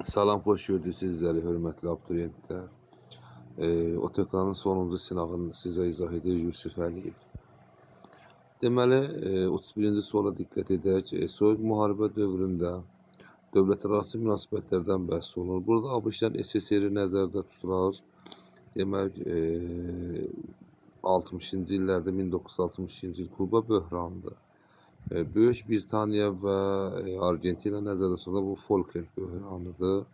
Salam, xoş gördük sizləri, hörmətli abituriyentlər. OTK-nın sonuncu sınağını sizə izah edir Yusuf Əliyev. Deməli, 31-ci suala diqqət edək. Soyuq müharibə dövründə dövlətlərarası münasibətlərdən bəhs olunur. Burada ABŞ-dən SSR-i nəzərdə tutular. Demək, 60-cı illərdə 1962-ci il Kuba böhranıdır. Böyük Britaniya və Argentina nəzərdə tutulan bu Falkland böhranıdır.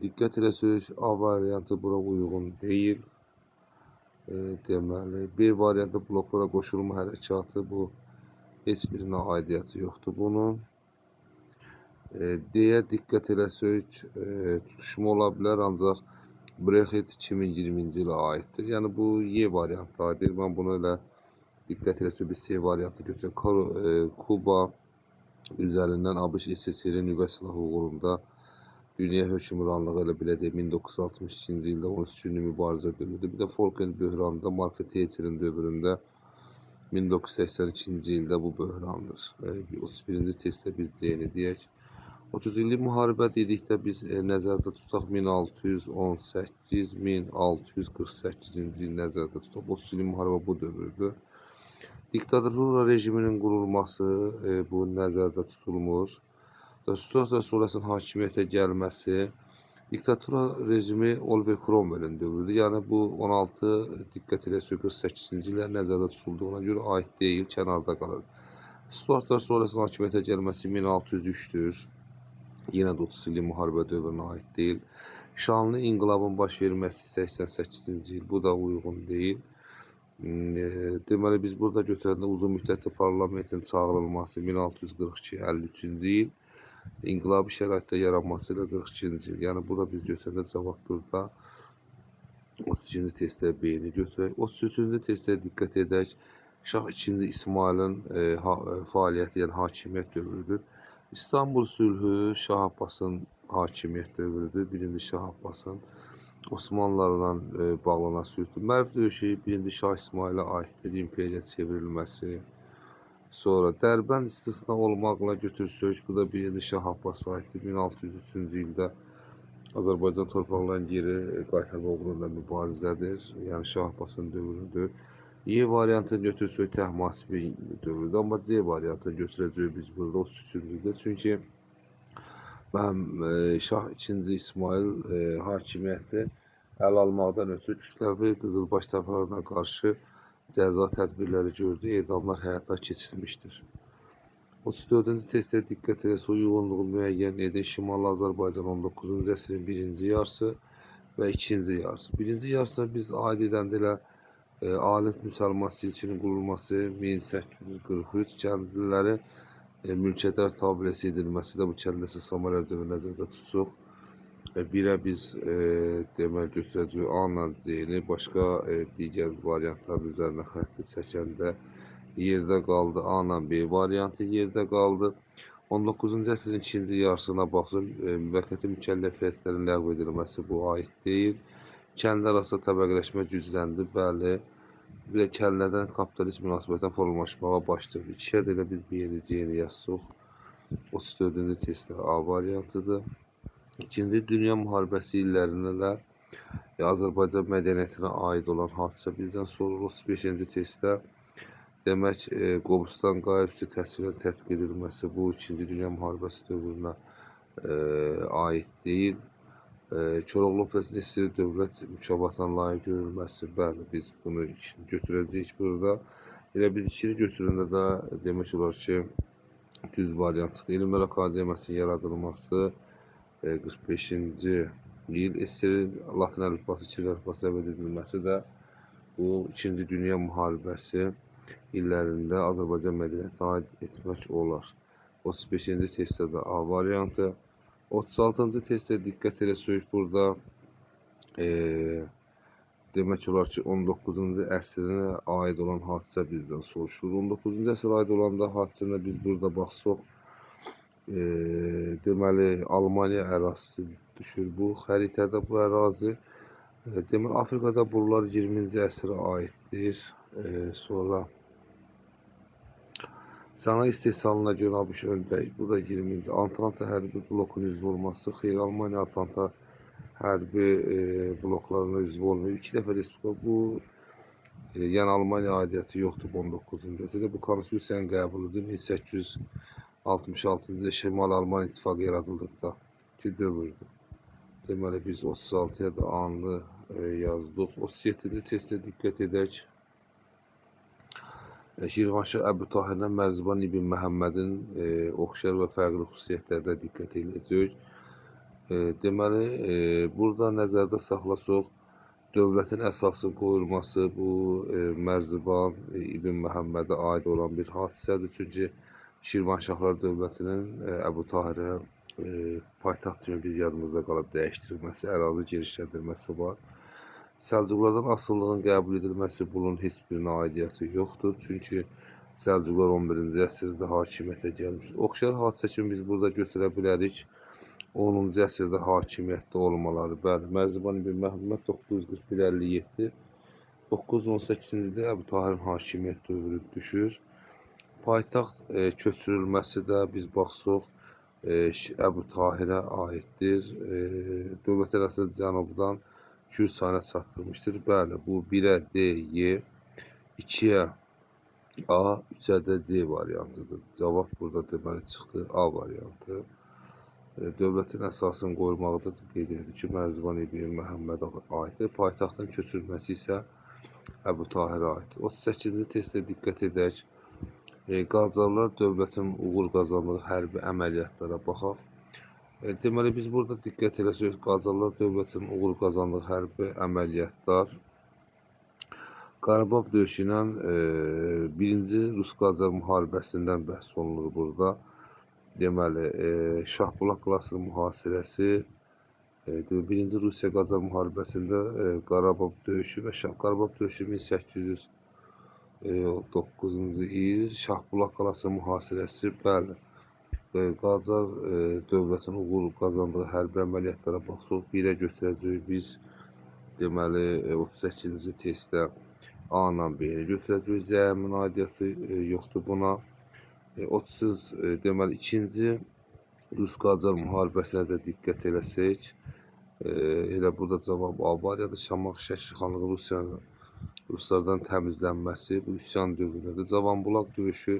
Diqqət eləsək, A variantı bura uyğun deyil. Deməli, B variantı bloklara qoşulma hərəkatı, bu heç birinə aidiyyəti yoxdur bunun. D-yə diqqət eləsək, tutuşma ola bilər, ancaq Brexit 2020-ci ilə aiddir. Yəni, bu Y variantı aiddir. Mən bunu elə diqqət eləsək, biz C variantı götürək. Kuba üzərindən ABŞ SSR-in nüvə silahı uğrunda dünya hökmranlığı elə belə deyək 1962-ci ildə 13 günlük mübarizə dövrüdür. Bir də Falkland böhranında Margaret Thatcherin dövründə 1982-ci ildə bu böhrandır. 31-ci testdə biz C-ni deyək. 30 illik müharibə dedikdə biz nəzərdə tutaq 1618-1648-ci il nəzərdə tutaq. 30 illik müharibə bu dövrdür. Diktatura rejiminin qurulması bu nəzərdə tutulmur. Stuart və Soles'in hakimiyyətə gəlməsi diktatura rejimi Oliver Cromwell'in dövrüdür. Yəni bu diqqət elə 48-ci illər nəzərdə tutulduğuna görə aid deyil, kənarda qalır. Stuart və Soles'in hakimiyyətə gəlməsi 1603-dür. Yenə də 30 illik müharibə dövrünə aid deyil. Şanlı inqilabın baş verməsi 88-ci il, bu da uyğun deyil. Deməli, biz burada götürəndə uzun müddətli parlamentin çağırılması 1642-53-cü il. İnqilabi şəraitdə yaranması ilə 42-ci il. Yəni, burada biz götürəndə cavab burada 32-ci testdə B-ni götürək. 33-cü testdə diqqət edək. Şah 2-ci İsmailin fəaliyyəti, yəni hakimiyyət dövrüdür. İstanbul sülhü Şah Abbasın hakimiyyət dövrüdür. 1-ci Şah Abbasın Osmanlılarla bağlanan sülhdür. Mərv döyüşü 1-ci Şah İsmailə aiddir, imperiya çevrilməsi. Sonra Dərbənd istisna olmaqla götürsək, bu da 1-ci Şah Abbasa aiddir. 1603-cü ildə Azərbaycan torpaqlarının geri qaytarma uğrunda mübarizədir. Yəni Şah Abbasın dövrüdür. Y variantını götürsək Təhmasib dövrüdür. Amma C variantını götürəcəyik biz burada 33-cü ildə. Çünki Şah 2-ci İsmail hakimiyyəti əl almaqdan ötürü kütləvi qızılbaş təfələrine qarşı cəza tədbirləri gördü, edamlar həyata keçirilmişdir. 34-cü testdə diqqət elə su yoğunluğu müəyyən edən Şimali Azərbaycan 19-cu əsrin 1-ci yarısı və 2-ci yarısı. 1-ci yarısına biz aid edəndə elə Alət Müsəlman silkinin qurulması 1843, kəndliləri mülkədar tabiləsi edilməsi də bu kəndləsi Samarər dövrü nəzərdə tutsuq. Birə biz deməli götürəcəyik A-la C-ni, başqa digər variantların üzərinə xətti çəkəndə yerdə qaldı. A-la B variantı yerdə qaldı. 19-cu əsrin 2-ci yarısına baxsın, müvəqqəti mükəlləfiyyətlərin ləğv edilməsi bu aid deyil. Kəndlər arası təbəqələşmə gücləndi, bəli. Bir də kəndlərdən kapitalist münasibətən formalaşmağa başlayıb. İkiyə də elə biz bir yeri C-ni yazsıq. 34-cü testdə A variantıdır. İkinci Dünya müharibəsi illərində də Azərbaycan mədəniyyətinə aid olan hadisə bizdən sorulur. 35-ci testdə demək Qobustan qaya üstü təsvirlə tədqiq edilməsi bu 2-ci Dünya müharibəsi dövrünə aid deyil. Koroğlu-Lopezin SSR dövlət mükafatına layiq görülməsi, bəli, biz bunu götürəcəyik burada. Elə biz ikili götürəndə də demək olar ki, düz variant çıxdı. Elmlər Akademiyasının yaradılması 45-ci il SSR Latin əlifbası, Kiril əlifbası əvəz edilməsi də bu 2-ci Dünya müharibəsi illərində Azərbaycan mədəniyyətinə aid etmək olar. 35-ci testdə də A variantı. 36-cı testdə diqqət eləsək burada demək olar ki 19-cu əsrinə aid olan hadisə bizdən soruşulur. 19-cu əsrə aid olanda hadisəyə biz burada baxsaq deməli Almaniya ərazisi düşür bu xəritədə bu ərazi. Deməli Afrikada buralar 20-ci əsrə aiddir. Sonra Sənaye istehsalına yönəlmiş öndəlik. Bu da 20-ci. Antanta hərbi blokun üzvü olması. Xeyr, Almaniya Antanta hərbi bloklarına üzvü olmuyor. 2 dəfə respublika bu yəni Almaniya aidiyyəti yoxdur 19-cu əsrdə. Bu konstitusiyanın qəbuludur 1866-cı ildə Şimal Alman İttifaqı yaradıldıqda ki dövrdür. Deməli biz 36-ya da anlı yazdıq. 37-ci testə diqqət edək. Şirvanşah Əbu Tahirdən Mərziban İbn Məhəmmədin oxşar və fərqli xüsusiyyətlərinə diqqət edəcək. Deməli, burada nəzərdə saxlasaq, dövlətin əsasının qoyulması bu Mərziban İbn Məhəmmədə aid olan bir hadisədir. Çünki Şirvanşahlar dövlətinin Əbu Tahirə paytaxt kimi bir yadımızda qalıb dəyişdirilməsi, ərazi genişləndirməsi var. Səlcuqlardan asıllığın qəbul edilməsi bunun heç birinə aidiyyəti yoxdur. Çünki Səlcuqlar 11-ci əsrdə hakimiyyətə gəlmiş. Oxşar hadisə kimi biz burada götürə bilərik. 10-cu əsrdə hakimiyyətdə olmaları. Bəli, Mərziban İbn Məhəmməd 941-57, 918-ci ildə Əbu Tahirin hakimiyyət dövrü düşür. Paytaxt köçürülməsi də biz baxsaq Əbu Tahirə aiddir. Dövlət ərazisi cənubdan Kür çayına çatdırmışdır. Bəli, bu 1-ə D, Y, 2-yə A, 3-ə də C variantıdır. Cavab burada deməli çıxdı A variantı. Dövlətin əsasının qoyulmağı da qeyd edilir ki, Mərziban İbn Məhəmmədə aiddir. Paytaxtın köçürülməsi isə Əbu Tahirə aiddir. 38-ci testə diqqət edək. Qacarlar dövlətin uğur qazandığı hərbi əməliyyatlara baxaq. Deməli, biz burada diqqət edək, Qacarlar dövlətin uğur qazandığı hərbi əməliyyatlar Qarabağ döyüşü ilə 1-ci Rus-Qacar müharibəsindən bəhs olunur burada. Deməli, Şahbulaq qalasının mühasirəsi, 1-ci Rusiya-Qacar müharibəsində Qarabağ döyüşü və Qarabağ döyüşü 1809-cu il, Şahbulaq qalasının mühasirəsi, bəli. Qacar dövlətin uğur qazandığı hərbi əməliyyatlara baxsaq, 1-ə götürəcəyik biz, deməli, 38-ci testdə A-la B-ni götürəcəyik, Z-nin aidiyyəti yoxdur buna. 30, deməli, 2-ci Rus-Qacar müharibəsinə də diqqət eləsək, elə burada cavab A variantı, Şamaxı Şəkirxanlığı Ruslardan təmizlənməsi, bu üsyan dövründədir. Cavanbulaq döyüşü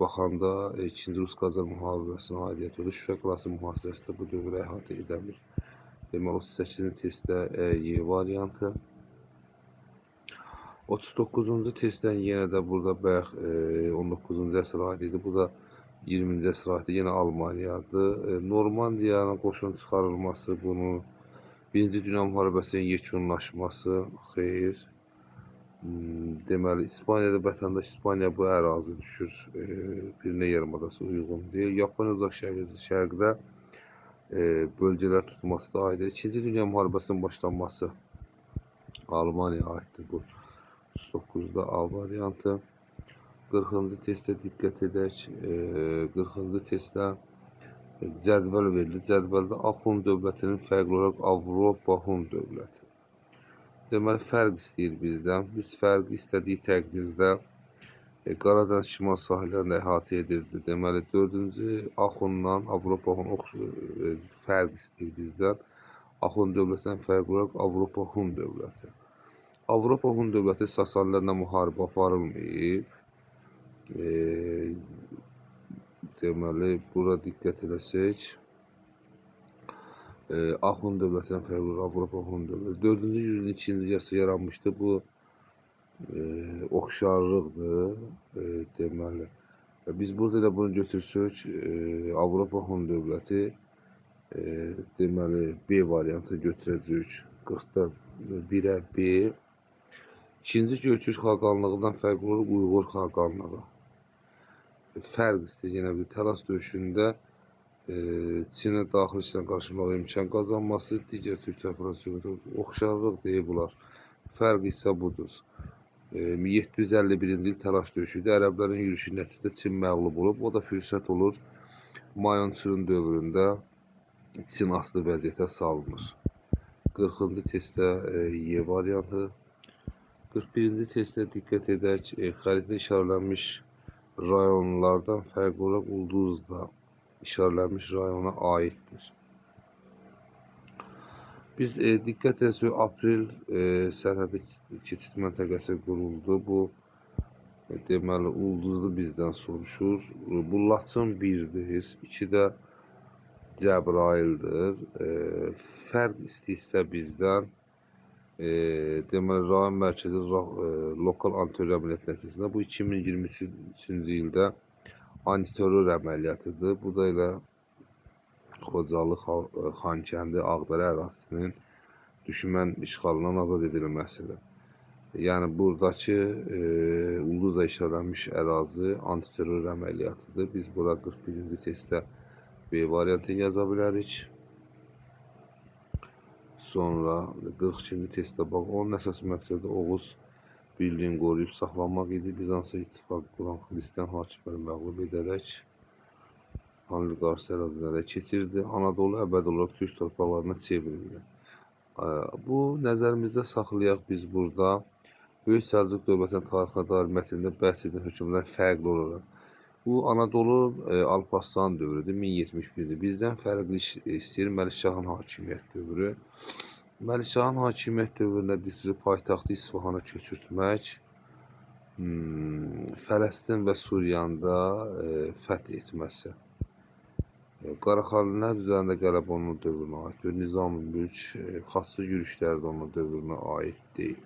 baxanda 2-ci Rus-Qacar müharibəsinə aidiyyət olur. Şuşa qalası mühasirəsi də bu dövrə əhatə edəmir. Deməli, 38-ci testdə Y variantı. 39-cu testdən yenə də burada bayaq 19-cu əsr aid idi. Bu da 20-ci əsr aid, yenə Almaniyadır. Normandiyanın qoşun çıxarılması, bunun 1-ci Dünya müharibəsinin yekunlaşması, xeyr. Deməli, İspaniyada vətəndaş İspaniya bu ərazi düşür, birinə yarımadası uyğun deyil. Yaponiya uzaq şərqdə bölgələr tutulması da aiddir. 2-ci Dünya müharibəsinin başlanması Almaniya aiddir bu. 39-da A variantı. 40-cı testə diqqət edək. 40-cı testdə cədvəl verilir. Cədvəldə Axund dövlətinin fərqli olaraq Avropa Hun dövləti. Deməli, fərq istəyir bizdən. Biz fərqi istədiyi təqdirdə Qaradəniz şimal sahillərini əhatə edirdi. Deməli, 4-cü Axundan Avropa Hun fərq istəyir bizdən. Axund dövlətindən fərqli olaraq Avropa Hun dövləti. Avropa Hun dövləti Sasanilərlə müharibə aparılmayıb. Deməli, bura diqqət eləsək, Axund dövlətindən fərqli olaraq Avropa Hun dövləti. 4-cü yüzyılın 2-ci əsrdə yaranmışdı. Bu oxşarlıqdır. Deməli, biz burada da bunu götürsək, Avropa Hun dövləti, deməli, B variantı götürəcək. 40-da 1-ə B. 2-ci Göyçük xaqanlığından fərqli olaraq Uyğur xaqanlığı. Fərq istəyir, yenə bir Talas döyüşündə Çinə daxil işlə qarşımağa imkan qazanması, digər Türk tərəflərə oxşarlıq deyil bunlar. Fərq isə budur. 751-ci il Talas döyüşündə ərəblərin yürüşü nəticədə Çin məğlub olub. O da fürsət olur. Mayonçunun dövründə Çin asılı vəziyyətə salınır. 40-cı testdə Y variantı. 41-ci testdə diqqət edək. Xəritədə işarələnmiş rayonlardan fərqli olaraq Ulduz da işarələnmiş rayona aiddir. Biz diqqət etsək, aprel sərhədi keçid məntəqəsi quruldu. Bu deməli Ulduzlu bizdən soruşur. Bu Laçın 1-dir, 2 də Cəbrayıldır. Fərq istəyirsə bizdən deməli rayon mərkəzi lokal antiterror əməliyyatı nəticəsində bu 2023-cü ildə antiterror əməliyyatıdır. Bu da elə Xocalı, Xankəndi, Ağdərə ərazisinin düşmən işğalından azad edilməsidir. Yəni buradakı Ulduzla işarələnmiş ərazi antiterror əməliyyatıdır. Biz bura 41-ci testdə B variantı yaza bilərik. Sonra 42-ci testdə bax, onun əsas məqsədi Oğuz birliyini qoruyub saxlamaq idi. Bizansa ittifaq quran xristian hakimləri məğlub edərək Anadolu qarşı ərazilərə keçirdi. Anadolu əbədi olaraq türk torpaqlarına çevrildi. Bu nəzərimizdə saxlayaq biz burada Böyük Səlcuq dövlətinin tarixinə dair mətndə bəhs edən hökmlər fərqli olaraq. Bu Anadolu Alparslan dövrüdür, 1071-dir. Bizdən fərqli istəyir Məlikşahın hakimiyyət dövrü. Məlikşahın hakimiyyət dövründə Dilsuzu paytaxtı İsfahana köçürtmək, Fələstin və Suriyanı fəth etməsi. Qaraxanlılar üzərində qələbə onun dövrünə aiddir. Nizam-ül-Mülk xassı yürüşləri də onun dövrünə aid deyil.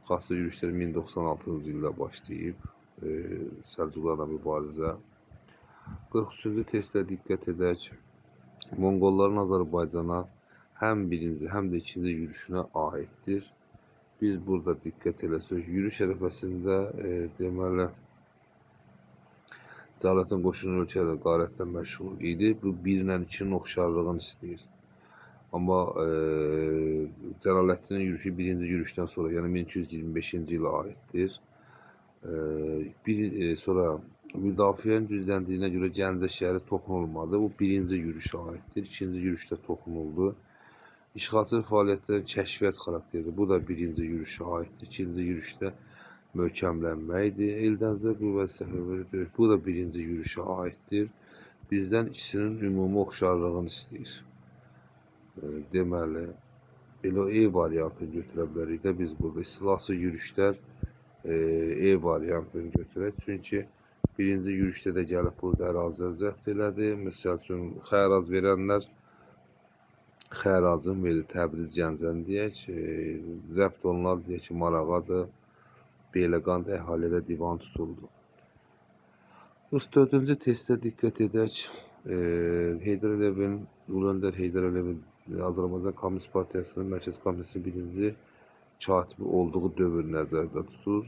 Xassı yürüşlər 1096-cı ildə başlayıb, Səlcuqlarla mübarizə. 43-cü testdə diqqət edək, Monqolların Azərbaycana həm birinci, həm də ikinci yürüşünə aiddir. Biz burada diqqət eləsək, yürüş ərəfəsində deməli, Cəlaləddin qoşunu ölkədə qarətlə məşğul idi. Bu 1 ilə 2-nin oxşarlığını istəyir. Amma Cəlaləddinin yürüşü birinci yürüşdən sonra, yəni 1225-ci ilə aiddir. Sonra müdafiənin düzləndiyinə görə Gəncə şəhəri toxunulmadı. Bu birinci yürüşə aiddir. İkinci yürüşdə toxunuldu. İşğalçı fəaliyyətlərin kəşfiyyat xarakterli. Bu da birinci yürüşə aiddir. İkinci yürüşdə möhkəmlənməkdir. Eldənizlər qüvvəsi səfərbərlik döyüş. Bu da birinci yürüşə aiddir. Bizdən ikisinin ümumi oxşarlığını istəyir. Deməli, elə E variantını götürə bilərik də biz burada. İstilahsız yürüşlər E variantını götürək. Çünki birinci yürüşdə də gəlib burada ərazilər zəbt elədi. Məsəl üçün, xərac verənlər xəracın verdi, Təbriz Gəncəni deyək. Zəbt olunan deyək ki, Marağadır. Beyləqan əhalidə divan tutuldu. 44-cü testdə diqqət edək. Heydər Əliyevin, Ulu Öndər Heydər Əliyevin Azərbaycan Kommunist Partiyasının Mərkəz Komitəsinin birinci katibi olduğu dövr nəzərdə tutur.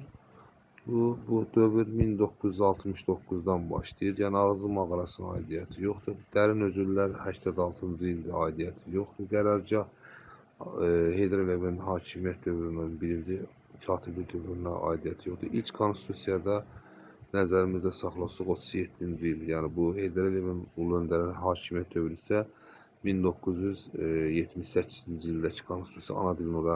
Bu dövr 1969-dan başlayır. Yəni Ağzı mağarasına aidiyyəti yoxdur. Dərin Özürlər 86-cı ildə aidiyyəti yoxdur. Qərargah Heydər Əliyevin hakimiyyət dövrünün birinci katibi dövrünə aidiyyəti yoxdur. İlk konstitusiyada nəzərimizdə saxlasıq 37-ci il. Yəni bu Heydər Əliyevin Ulu Öndərin hakimiyyət dövrü isə 1978-ci ildəki konstitusiya ana dilin ora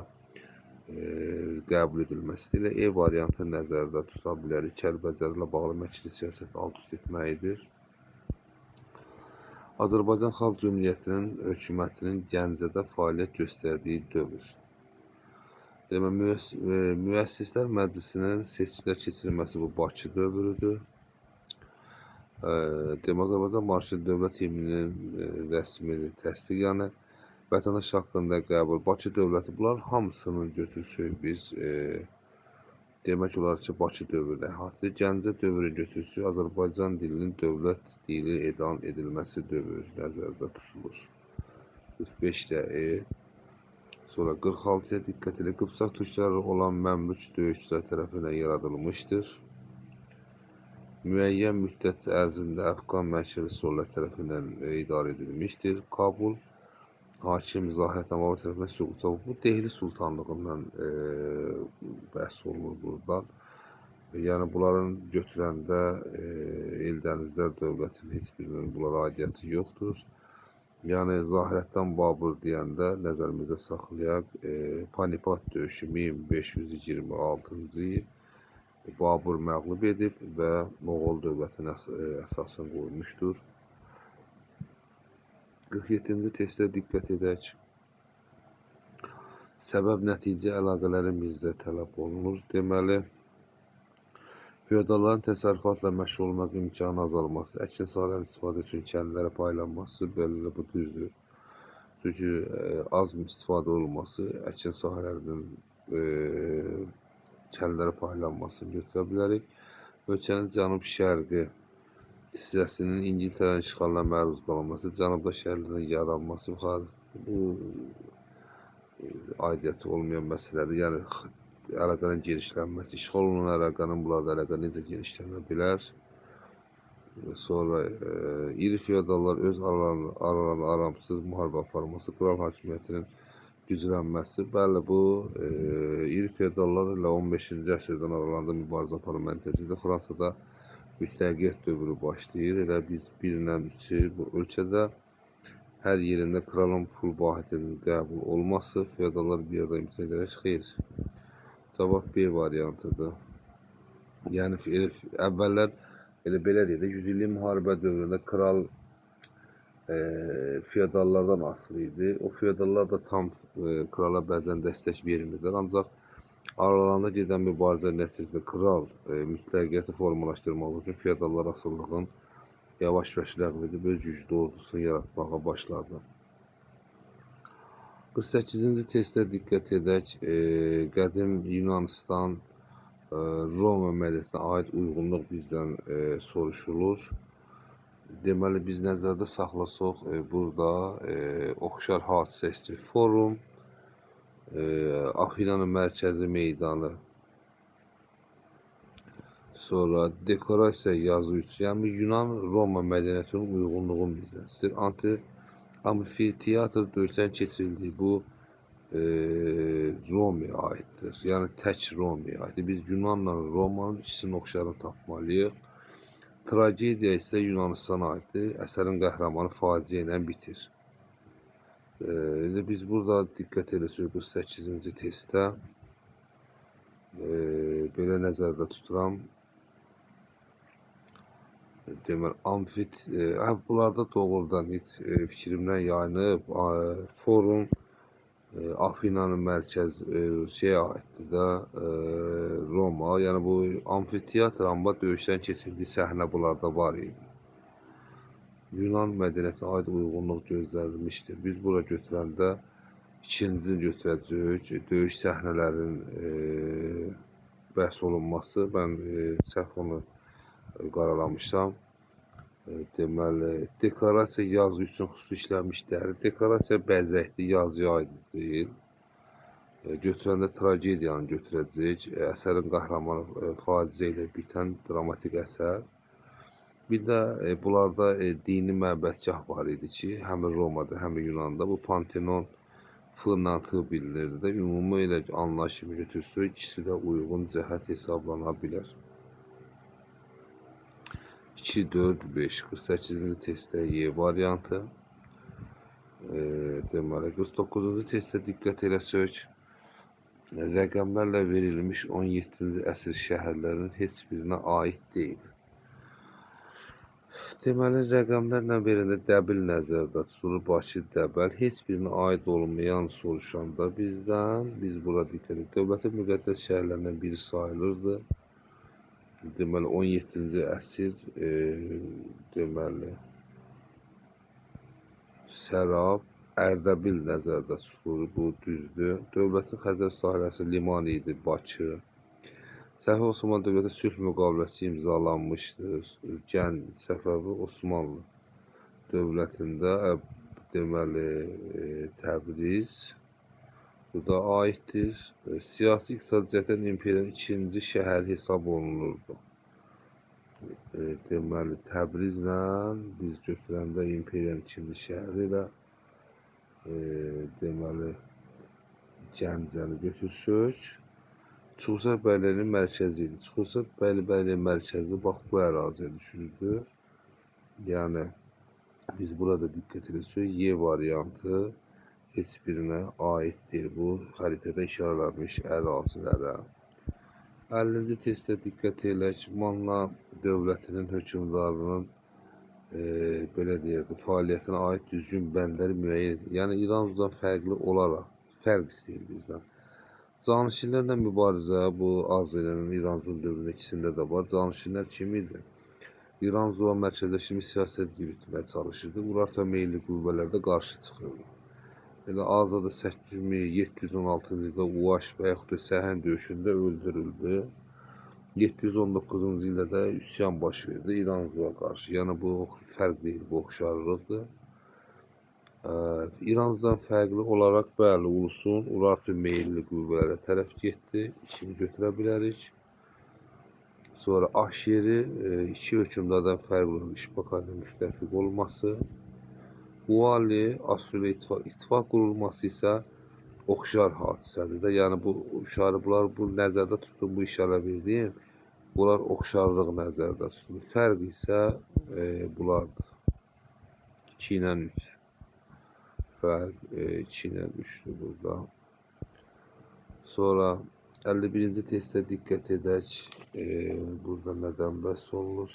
qəbul edilməsidir. E variantı nəzərdə tuta bilərik. Kəlbəcər ilə bağlı məkri siyasəti alt-üst etməyidir. Azərbaycan Xalq Cümhuriyyətinin hökumətinin Gəncədə fəaliyyət göstərdiyi dövr. Deməli, Müəssislər Məclisinin seçkilər keçirilməsi bu Bakı dövrüdür. Deməli, Azərbaycan marşı dövlət himninin rəsmi təsdiq, yəni vətəndaş haqqında qəbul, Bakı dövləti, bunlar hamısını götürsək biz demək olar ki, Bakı dövrünə əhatədir. Gəncə dövrü götürsək, Azərbaycan dilinin dövlət dili elan edilməsi dövrü nəzərdə tutulur. 45-də sonra 46-ya diqqət edək. Qıpçaq türkləri olan Məmlük döyüşçülər tərəfindən yaradılmışdır. Müəyyən müddət ərzində Əfqan mənşəli sollar tərəfindən idarə edilmişdir. Kabul hakim Zahirət Əmavi tərəfindən süqut olunub. Bu Dehli Sultanlığından bəhs olunur buradan. Yəni bunların götürəndə Eldənizlər dövlətinin heç birinin bunlara aidiyyəti yoxdur. Yəni Zahirətdən Babur deyəndə nəzərimizdə saxlayaq Panipat döyüşü 1526-cı il. Babur məğlub edib və Moğol dövlətinə əsasını qoymuşdur. 47-ci testə diqqət edək. Səbəb-nəticə əlaqələrimizdə tələb olunur. Deməli, feodalların təsərrüfatla məşğul olmaq imkanı azalması, əkin sahələrinin istifadə üçün kəndlərə paylanması, belə bu düzdür. Çünki az istifadə olunması əkin sahələrinin kəndlərə paylanmasını götürə bilərik. Ölkənin cənub-şərqi hissəsinin İngiltərənin işğalına məruz qalması, cənubda şəhərlərin yaranması, bu aidiyyəti olmayan məsələdir. Yəni, əlaqənin genişlənməsi, işğal olunan əlaqənin bunlarda əlaqə necə genişlənə bilər? Sonra iri feodallar öz aralarında aramsız müharibə aparması, kral hakimiyyətinin güclənməsi. Bəli, bu iri feodallar ilə 15-ci əsrdən aralarında mübarizə aparma nəticəsində Fransada mütləqiyyət dövrü başlayır. Elə biz 1-dən 3-ü bu ölkədə hər yerində kralın pul vahidinin qəbul olması feodallar bir yerdə imtina edərək xeyr. Cavab B variantıdır. Yəni əvvəllər elə belə deyək də 100 illik müharibə dövründə kral feodallardan asılı idi. O feodallar da tam krala bəzən dəstək vermirdilər. Ancaq aralarında gedən mübarizə nəticəsində kral mütləqiyyəti formalaşdırmaq üçün feodallar asıllığın yavaş-yavaş ləğv edib öz güclü ordusunu yaratmağa başladı. 48-ci testə diqqət edək. Qədim Yunanistan Roma mədəniyyətinə aid uyğunluq bizdən soruşulur. Deməli, biz nəzərdə saxlasaq, burada oxşar hadisə istəyir. Forum, Afinanın mərkəzi meydanı, sonra dekorasiya yazı üçün, yəni Yunan-Roma mədəniyyətinin uyğunluğu bizdən istəyir. Amfiteatr döyüşlərin keçirildiyi bu Romaya aiddir. Yəni, tək Romaya aiddir. Biz Yunanla Romanın ikisinin oxşarını tapmalıyıq. Tragediya isə Yunanistana aiddir. Əsərin qəhrəmanı faciə ilə bitir. Biz burada diqqət edəcəyik 48-ci testdə. Belə nəzərdə tuturam. Deməli, bunlarda doğrudan heç fikrimdən yayınıb, forum Afinanın mərkəz aiddir də Roma. Yəni, bu amfiteatr amba döyüşlərin keçirdiyi səhnə bunlarda var idi. Yunan mədəniyyətinə aid uyğunluq gözlənilmişdir. Biz bura götürəndə ikinci götürəcəyik. Döyüş səhnələrinin bəhs olunması. Mən səhv onu qaralamışam. Deməli, dekorasiya yazı üçün xüsusi işlənmiş dəri. Dekorasiya bəzəkdir, yazıya aid deyil. Götürəndə tragediyanı götürəcəyik. Əsərin qəhrəmanı faciə ilə bitən dramatik əsər. Bir də bunlarda dini məbədgah var idi ki, həm Romada, həm Yunanda bu Pantenon fırnatı bilinirdi də. Ümumi ilə anlayış kimi götürsək, ikisi də uyğun cəhət hesablana bilər. 2, 4, 5, 48-ci testdə Y variantı. Deməli, 49-cu testdə diqqət eləsək, rəqəmlərlə verilmiş 17-ci əsr şəhərlərinin heç birinə aid deyil. Deməli, rəqəmlərlə verəndə Dəbil nəzərdə tutulur, Bakı, Dəbəl, heç birinə aid olmayan soruşanda bizdən, biz bura diqqət edək. Dövlətin müqəddəs şəhərlərindən biri sayılırdı. Deməli, 17-ci əsr, deməli, Sərab, Ərdəbil nəzərdə tutulur, bu düzdür. Dövlətin Xəzər sahəsi liman idi, Bakı. Səfəvi Osmanlı dövləti sülh müqaviləsi imzalanmışdır. Gəncə, Səfəvi Osmanlı dövlətində, deməli, Təbriz burada aiddir. Siyasi iqtisadi cəhətdən imperiyanın ikinci şəhər hesab olunurdu. Deməli, Təbrizlə biz götürəndə imperiyanın ikinci şəhəri ilə deməli, Gəncəni götürsək, Çuxursad bəyliyinin mərkəzi idi. Çuxursad bəyliyinin mərkəzi bax bu əraziyə düşürdü. Yəni, biz burada diqqət edəcək, Y variantı heç birinə aiddir bu xəritədə işarələnmiş ərazilərə. 50-ci testdə diqqət elə ki, Manna dövlətinin hökmdarının belə deyirdi, fəaliyyətinə aid düzgün bəndləri müəyyən edir. Yəni İranzudan fərqli olaraq fərq istəyir bizdən. Canişinlərlə mübarizə bu Azərbaycanın İranzun dövründə ikisində də var. Canişinlər kim idi? İranzuya mərkəzləşmiş siyasət yürütməyə çalışırdı. Urartu meyilli qüvvələr də qarşı çıxırdı. Elə Azada 8716-cı ildə Uvaş və yaxud da Səhən döyüşündə öldürüldü. 719-cu ildə də üsyan baş verdi İranzuya qarşı. Yəni bu fərq deyil, bu oxşarlıqdır. İranzudan fərqli olaraq bəli, ulusun Urartu meyilli qüvvələrə tərəf getdi. İşini götürə bilərik. Sonra Aşeri iki hökmdardan fərqli olan İşbakada müttəfiq olması. Uali, Asuriya ittifaq qurulması isə oxşar hadisədir də. Yəni bu bunlar bu nəzərdə tutun, bu işarə verdiyim. Bunlar oxşarlıq nəzərdə tutulur. Fərq isə bunlardır. 2 ilə 3. Fərq 2 ilə 3'dür burada. Sonra 51-ci testə diqqət edək. Burada nədən bəhs olunur?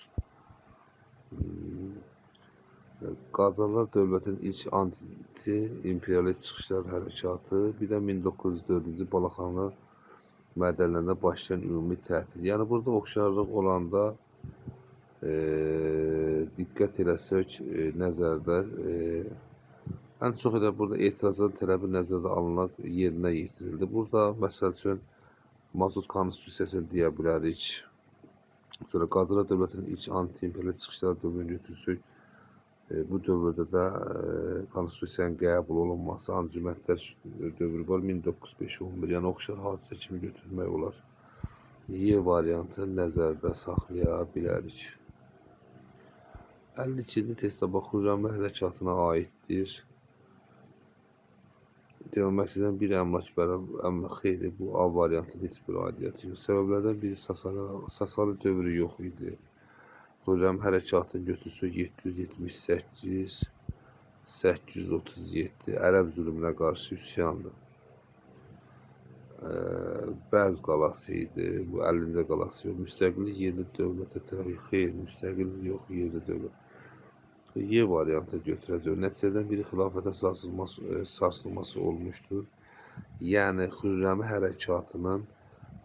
Qacarlar dövlətinin ilk anti-imperialist çıxışlar hərəkatı, bir də 1904-cü Balaxanı mədənlərində başlayan ümumi tətil. Yəni burada oxşarlıq olanda diqqət eləsək nəzərdə ən çox elə burada etirazın tələbi nəzərdə alınaraq yerinə yetirildi. Burada məsəl üçün Mazut konstitusiyasını deyə bilərik. Sonra Qacarlar dövlətinin ilk anti-imperialist çıxışları dövrünü götürsək, bu dövrdə də konstitusiyanın qəbul olunması, ancüməndlər dövrü var 1905-11, yəni oxşar hadisə kimi götürmək olar. Y variantı nəzərdə saxlaya bilərik. 52-ci testdə bax, Xürrəmlər hərəkatına aiddir. Demək istəyirəm, bir əmlak xeyli bu A variantının heç bir aidiyyəti yox. Səbəblərdən biri Sasani dövrü yox idi. Xürrəm hərəkatını götürsək 778, 837 ərəb zülmünə qarşı üsyandır. Bəz qalası idi, bu 50-ci qalası yox. Müstəqillik yerli dövlətə tərəf, xeyr, müstəqillik yox, yerli dövlət. Y variantı götürəcək. Nəticədən biri xilafətə sarsılması olmuşdur. Yəni Xürrəmi hərəkatının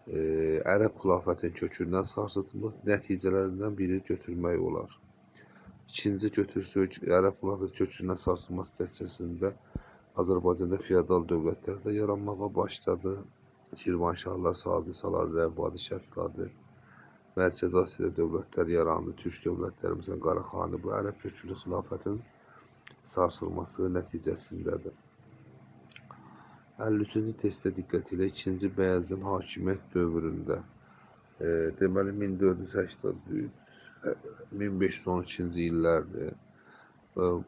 ərəb xilafətin kökündən sarsıtılması nəticələrindən biri götürmək olar. İkinci götürsək, ərəb xilafət kökündən sarsılması nəticəsində Azərbaycanda feodal dövlətlər də yaranmağa başladı. Şirvanşahlar, Sadisalar, Rəvvadi Şəddadı, Mərkəzi Asiyada dövlətlər yarandı. Türk dövlətlərimizin Qaraxani bu ərəb köklü xilafətin sarsılması nəticəsindədir. 53-cü testdə diqqət ilə 2-ci Bəyazın hakimiyyət dövründə, deməli 1483, 1512-ci illərdir.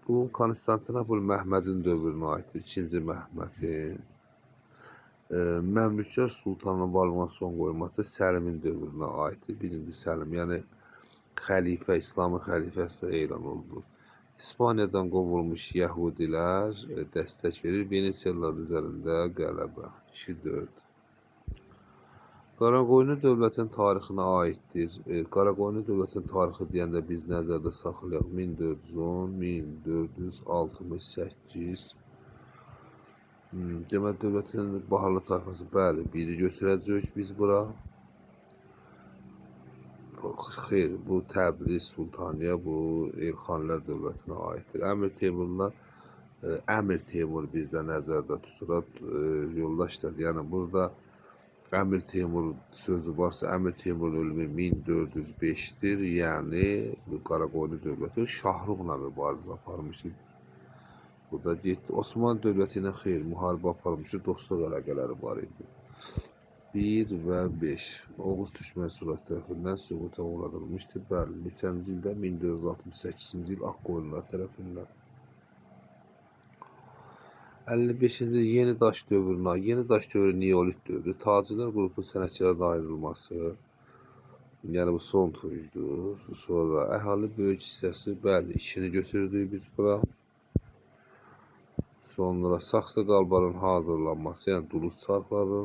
Bu Konstantinopol Məhmədin dövrünə aiddir, 2-ci Məhmədin. Məmlüklər sultanının varlığına son qoyulması Səlimin dövrünə aiddir. 1-ci Səlim, yəni xəlifə, İslamın xəlifəsi elan olunur. İspaniyadan qovulmuş Yəhudilər dəstək verir. Venesiyalılar üzərində qələbə. 2-4. Qaraqoyunlu dövlətin tarixinə aiddir. Qaraqoyunlu dövlətin tarixi deyəndə biz nəzərdə saxlayaq 1410, 1468. Demək, dövlətin Baharlı tayfası, bəli, biri götürəcək biz bura. Xeyr, bu Təbriz, Sultaniyə, bu Elxanilər dövlətinə aiddir. Əmir Teymur bizdə nəzərdə tutulur, yoldaşlar. Yəni, burada Əmir Teymur sözü varsa, Əmir Teymurun ölümü 1405-dir. Yəni, Qaraqoyunlu dövləti Şahruxla mübarizə aparmışdır. Burada getdi. Osmanlı dövləti ilə xeyr, müharibə aparmışdı, dostluq əlaqələri var idi. 1 və 5. Oğuz Türk Məhsulası tərəfindən süquta uğradılmışdır. Bəli, neçənci ildə? 1468-ci il Ağqoyunlular tərəfindən. 55-ci Yeni Daş dövrünə. Yeni Daş dövrü Neolit dövrü. Tacirlər qrupu sənətkarlardan ayrılması. Yəni bu son tuncdur. Sonra əhali böyük hissəsi, bəli, işini götürdük biz bura. Sonra saxsı qalbarın hazırlanması, yəni duluz çarxları,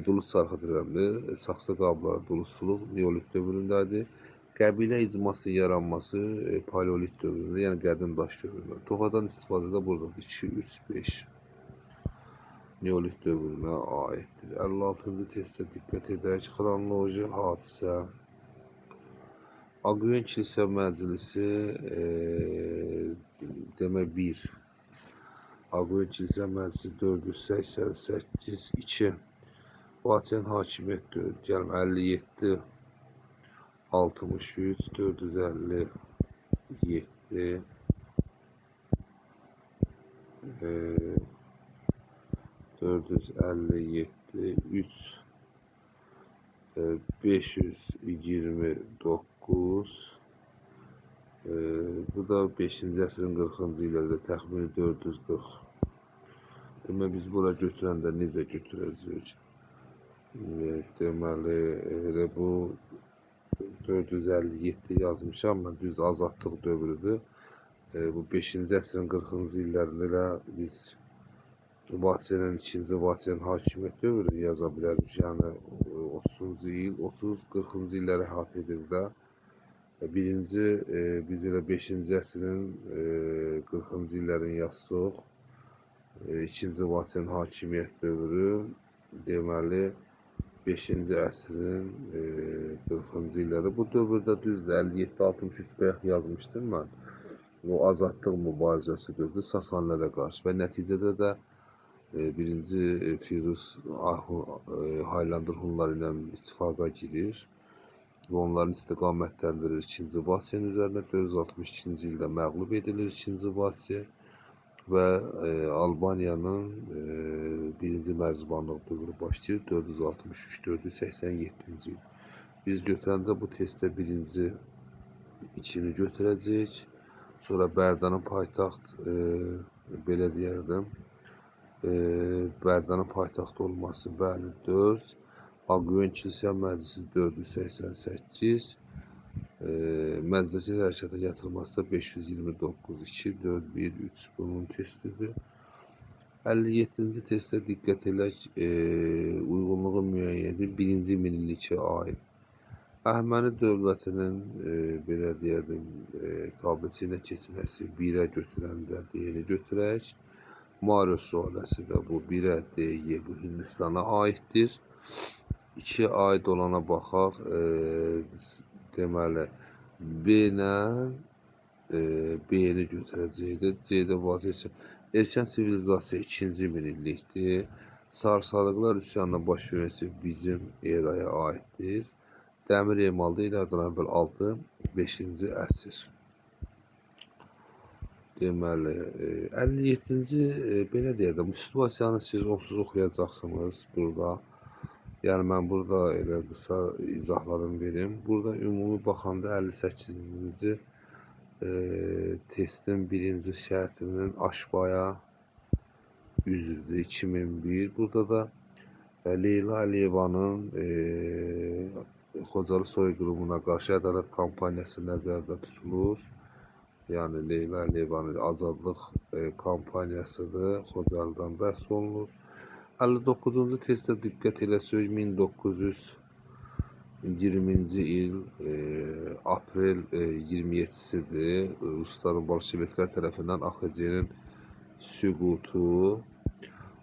Duluz çarxı dövründə saxsı qabları duluzçuluq neolit dövründədir. Qəbilə icmasının yaranması paleolit dövründə, yəni qədim daş dövründə. Toxadan istifadə də buradadır. 2, 3, 5 neolit dövrünə aiddir. 56-cı testdə diqqət edək. Xronoloji hadisə. Aqven Kilsə Məclisi demək 1. Aqven Kilsə Məclisi 488 2. Vaçen hakimiyyət dövrü. Gəlin 57 63 457 457 3 529 bu da 5-ci əsrin 40-cı illərdə təxmini 440. Demək biz bura götürəndə necə götürəcəyik? Deməli elə bu 457 yazmışam mən, düz azadlıq dövrüdür. Bu 5-ci əsrin 40-cı illərində elə biz Vaçenin 2-ci Vaçenin hakimiyyət dövrünü yaza bilərik. Yəni 30-cu il, 30-40-cı illəri əhatə edir də. Birinci biz elə 5-ci əsrin 40-cı illərini yazsaq, 2-ci Vaçenin hakimiyyət dövrü deməli 5-ci əsrin 40-cı illəri. Bu dövrdə düzdür, 57-63 bayaq yazmışdım mən. O azadlıq mübarizəsi dövrü Sasanilərə qarşı və nəticədə də birinci Firuz Haylandır Hunları ilə ittifaqa girir və onların istiqamətləndirir 2-ci Vaçenin üzərinə. 462-ci ildə məğlub edilir 2-ci Vaçe və Albaniyanın birinci mərzibanlıq dövrü başlayır 463-487-ci il. Biz götürəndə bu testdə birinci 2-ni götürəcəyik. Sonra Bərdanın paytaxt, belə deyərdim, Bərdanın paytaxt olması, bəli, 4. Aqven Kilsə Məclisi 488. Məclisin hərəkətə gətirilməsi də 529, 2, 4, 1, 3 bunun testidir. 57-ci testdə diqqət edək, uyğunluğu müəyyəndir. 1-ci minillikə aid. Əhəməni dövlətinin, belə deyərdim, tabiçiyinə keçməsi 1-ə götürəndə D-ni götürək. Marius sualəsi də bu 1-ə D-yə bu Hindistana aiddir. 2-yə aid olana baxaq, deməli B-lə B-ni götürəcəkdir. C-də vaziyyə erkən sivilizasiya 2-ci minillikdir. Sarsarıqlar üsyanına baş verməsi bizim eraya aiddir. Dəmir emalda ilərdən əvvəl 6-5-ci əsr. Deməli, 57-ci, belə deyərdim, bu situasiyanı siz onsuz oxuyacaqsınız burada. Yəni, mən burada elə qısa izahlarını verim. Burada ümumi baxanda 58-ci testin birinci şərtinin Aşbaya üzvdür, 2001. Burada da Leyla Əliyevanın Xocalı soyqırımına qarşı ədalət kampaniyası nəzərdə tutulur. Yəni, Leyla Əliyevanın azadlıq kampaniyasıdır, Xocalıdan bəhs olunur. 59-cu testdə diqqət eləsək, 1920-ci il aprel 27-sidir. Rusların bolşeviklər tərəfindən AXC-nin süqutu.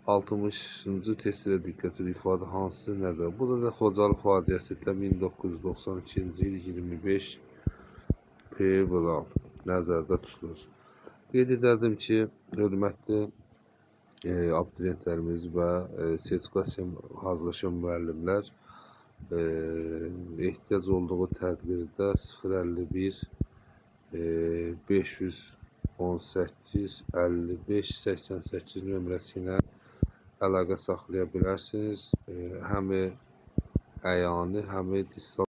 60-cı testdə diqqət edək, ifadə hansı nəzər? Burada da Xocalı faciəsi də 1992-ci il 25 fevral nəzərdə tutulur. Qeyd edərdim ki, hörmətli abituriyentlərimiz və sertifikasiya hazırlaşan müəllimlər ehtiyac olduğu təqdirdə 051 518 55 88 nömrəsi ilə əlaqə saxlaya bilərsiniz. Həm əyani, həm distant